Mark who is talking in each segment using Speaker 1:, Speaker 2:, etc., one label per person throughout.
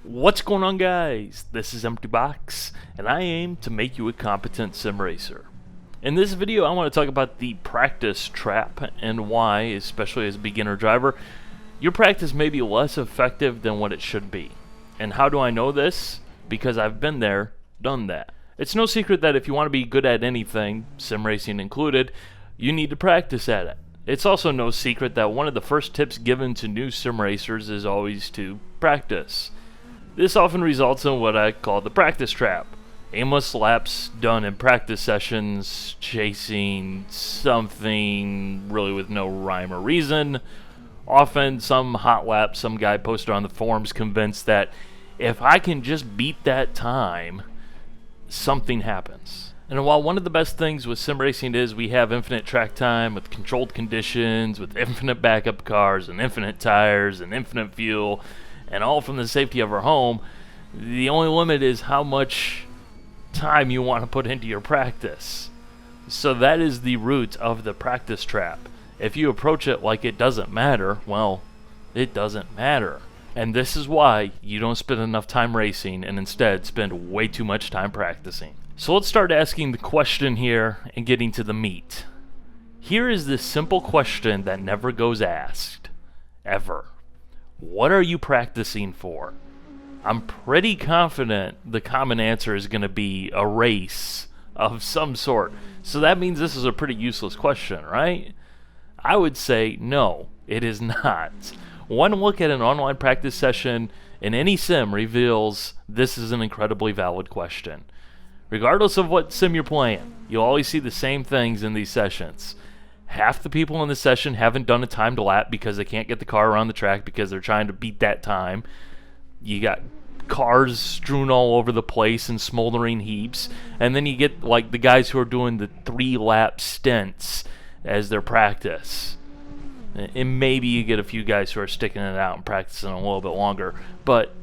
Speaker 1: What's going on, guys? This is Empty Box, and I aim to make you a competent sim racer. In this video, I want to talk about the practice trap and why, especially as a beginner driver, your practice may be less effective than what it should be. And how do I know this? Because I've been there, done that. It's no secret that if you want to be good at anything, sim racing included, you need to practice at it. It's also no secret that one of the first tips given to new sim racers is always to practice. This often results in what I call the practice trap. Aimless laps done in practice sessions, chasing something really with no rhyme or reason. Often some hot lap, some guy posted on the forums convinced that if I can just beat that time, something happens. And while one of the best things with sim racing is we have infinite track time with controlled conditions, with infinite backup cars and infinite tires and infinite fuel, and all from the safety of our home, the only limit is how much time you want to put into your practice. So that is the root of the practice trap. If you approach it like it doesn't matter, well, it doesn't matter. And this is why you don't spend enough time racing and instead spend way too much time practicing. So let's start asking the question here and getting to the meat. Here is this simple question that never goes asked, ever. What are you practicing for? I'm pretty confident the common answer is going to be a race of some sort. So that means this is a pretty useless question, right? I would say no, it is not. One look at an online practice session in any sim reveals this is an incredibly valid question. Regardless of what sim you're playing, you'll always see the same things in these sessions. Half the people in the session haven't done a timed lap because they can't get the car around the track because they're trying to beat that time. You got cars strewn all over the place in smoldering heaps. And then you get like the guys who are doing the 3-lap stints as their practice. And maybe you get a few guys who are sticking it out and practicing a little bit longer. But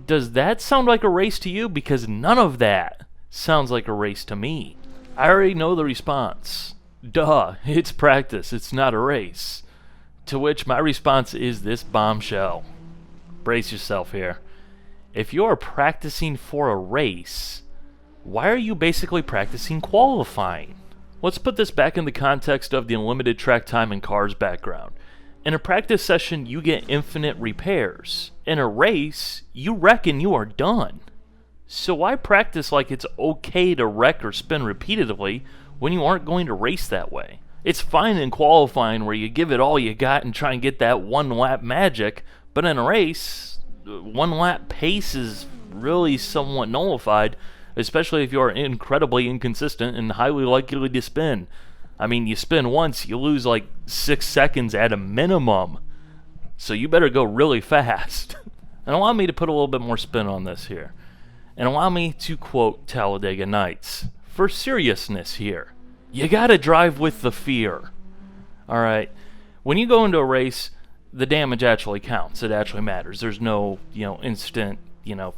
Speaker 1: does that sound like a race to you? Because none of that sounds like a race to me. I already know the response. Duh, it's practice, it's not a race. To which my response is this bombshell. Brace yourself here. If you're practicing for a race, why are you basically practicing qualifying? Let's put this back in the context of the unlimited track time and cars background. In a practice session, you get infinite repairs. In a race, you wreck and you are done. So why practice like it's okay to wreck or spin repeatedly when you aren't going to race that way? It's fine in qualifying where you give it all you got and try and get that one-lap magic, but in a race, one-lap pace is really somewhat nullified, especially if you are incredibly inconsistent and highly likely to spin. I mean, you spin once, you lose like 6 seconds at a minimum, so you better go really fast. And allow me to put a little bit more spin on this here. And allow me to quote Talladega Nights. For seriousness here, you gotta drive with the fear. Alright, when you go into a race, the damage actually counts. It actually matters. There's no, instant,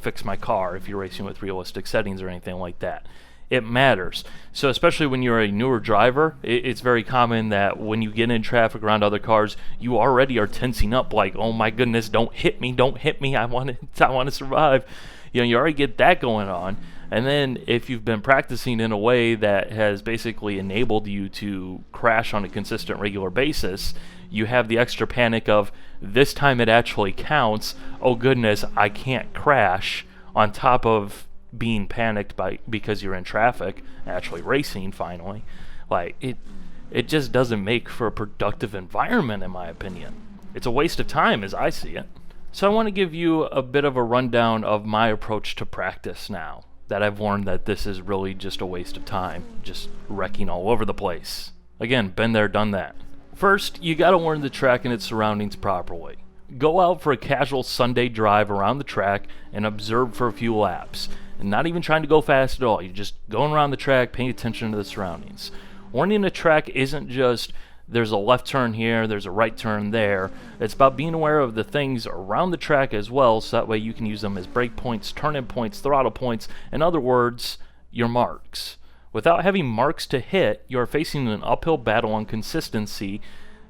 Speaker 1: fix my car if you're racing with realistic settings or anything like that. It matters. So especially when you're a newer driver, it's very common that when you get in traffic around other cars, you already are tensing up like, oh my goodness, don't hit me, I want to survive. You already get that going on. And then if you've been practicing in a way that has basically enabled you to crash on a consistent, regular basis, you have the extra panic of, this time it actually counts, oh goodness, I can't crash, on top of being panicked because you're in traffic, actually racing finally. Like, it just doesn't make for a productive environment, in my opinion. It's a waste of time as I see it. So I want to give you a bit of a rundown of my approach to practice now that I've learned that this is really just a waste of time, just wrecking all over the place. Again, been there, done that. First, you gotta learn the track and its surroundings properly. Go out for a casual Sunday drive around the track and observe for a few laps. And not even trying to go fast at all, you're just going around the track, paying attention to the surroundings. Learning a track isn't just, there's a left turn here, there's a right turn there. It's about being aware of the things around the track as well, so that way you can use them as brake points, turn-in points, throttle points, in other words, your marks. Without having marks to hit, you are facing an uphill battle on consistency,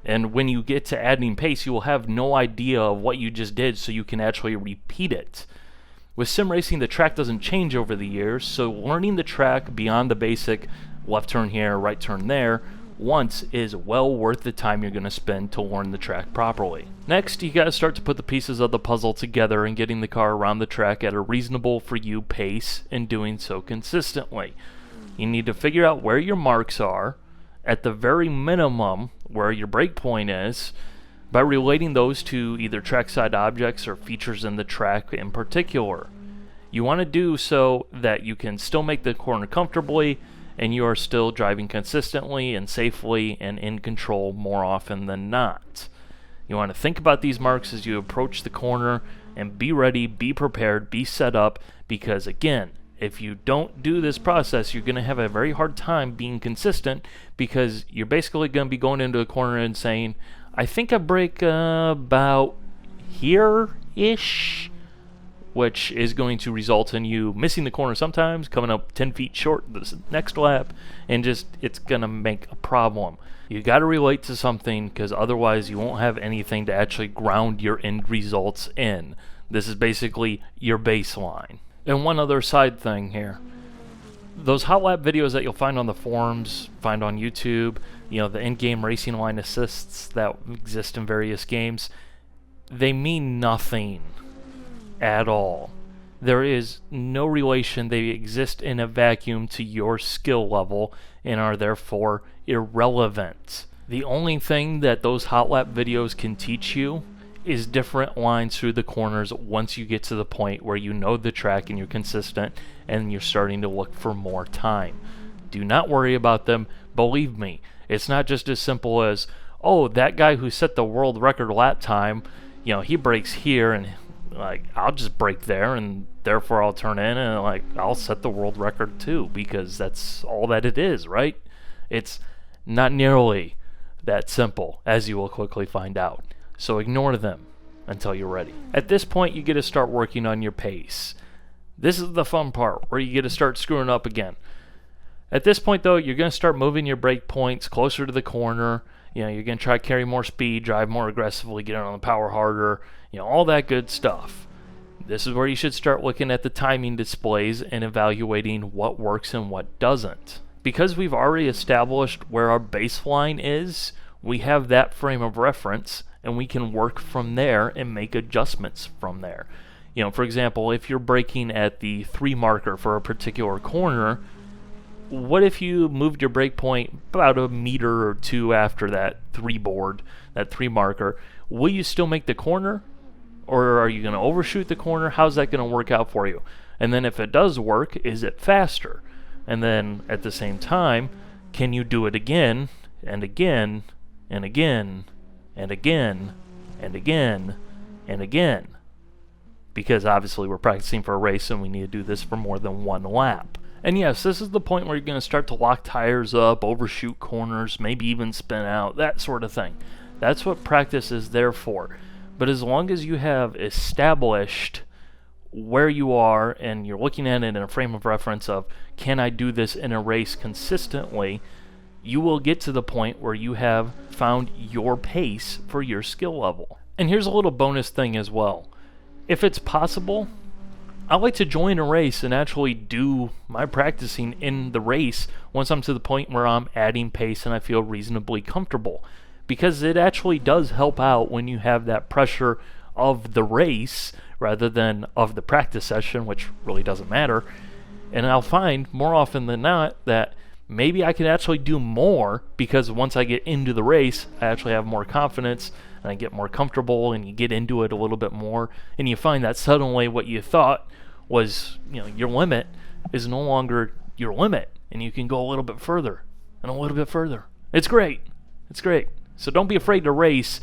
Speaker 1: and when you get to adding pace, you will have no idea of what you just did, so you can actually repeat it. With sim racing, the track doesn't change over the years, so learning the track beyond the basic left turn here, right turn there, once is well worth the time you're going to spend to learn the track properly. Next, you got to start to put the pieces of the puzzle together and getting the car around the track at a reasonable for you pace and doing so consistently. You need to figure out where your marks are, at the very minimum where your break point is, by relating those to either trackside objects or features in the track in particular. You want to do so that you can still make the corner comfortably and you are still driving consistently and safely and in control more often than not. You want to think about these marks as you approach the corner and be ready, be prepared, be set up, because again, if you don't do this process, you're going to have a very hard time being consistent, because you're basically going to be going into a corner and saying, I think I brake about here-ish, which is going to result in you missing the corner sometimes, coming up 10 feet short this next lap, and just it's going to make a problem. You got to relate to something, because otherwise you won't have anything to actually ground your end results in. This is basically your baseline. And one other side thing here. Those hot lap videos that you'll find on the forums, find on YouTube, the in-game racing line assists that exist in various games, they mean nothing at all. There is no relation. They exist in a vacuum to your skill level and are therefore irrelevant. The only thing that those hot lap videos can teach you is different lines through the corners once you get to the point where you know the track and you're consistent and you're starting to look for more time. Do not worry about them. Believe me, it's not just as simple as, oh, that guy who set the world record lap time, he brakes here and I'll just brake there and therefore I'll turn in and I'll set the world record too, because that's all that it is, right? It's not nearly that simple, as you will quickly find out. So ignore them until you're ready. At this point, you get to start working on your pace. This is the fun part, where you get to start screwing up again. At this point, though, you're going to start moving your brake points closer to the corner. You're going to try to carry more speed, drive more aggressively, get on the power harder, all that good stuff. This is where you should start looking at the timing displays and evaluating what works and what doesn't. Because we've already established where our baseline is, we have that frame of reference, and we can work from there and make adjustments from there. For example, if you're braking at the 3 marker for a particular corner, what if you moved your brake point about a meter or 2 after that 3 board, that 3 marker? Will you still make the corner? Or are you going to overshoot the corner? How's that going to work out for you? And then if it does work, is it faster? And then at the same time, can you do it again and again and again and again and again and again? Because obviously we're practicing for a race and we need to do this for more than 1 lap. And yes, this is the point where you're going to start to lock tires up, overshoot corners, maybe even spin out, that sort of thing. That's what practice is there for. But as long as you have established where you are and you're looking at it in a frame of reference of, can I do this in a race consistently, you will get to the point where you have found your pace for your skill level. And here's a little bonus thing as well. If it's possible, I like to join a race and actually do my practicing in the race once I'm to the point where I'm adding pace and I feel reasonably comfortable. Because it actually does help out when you have that pressure of the race rather than of the practice session, which really doesn't matter. And I'll find more often than not that maybe I can actually do more, because once I get into the race, I actually have more confidence and I get more comfortable, and you get into it a little bit more, and you find that suddenly what you thought was, your limit is no longer your limit, and you can go a little bit further and a little bit further. It's great. It's great. So don't be afraid to race,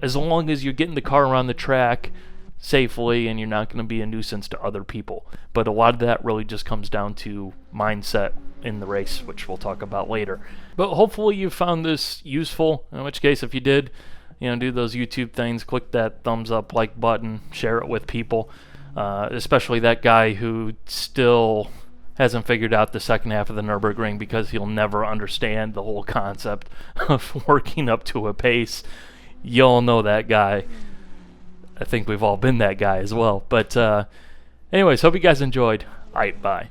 Speaker 1: as long as you're getting the car around the track safely and you're not going to be a nuisance to other people. But a lot of that really just comes down to mindset in the race, which we'll talk about later. But hopefully you found this useful, in which case if you did, do those YouTube things, click that thumbs up, like button, share it with people, especially that guy who still hasn't figured out the second half of the Nürburgring, because he'll never understand the whole concept of working up to a pace. You'll know that guy. I think we've all been that guy as well. But Anyways, hope you guys enjoyed. Alright, bye.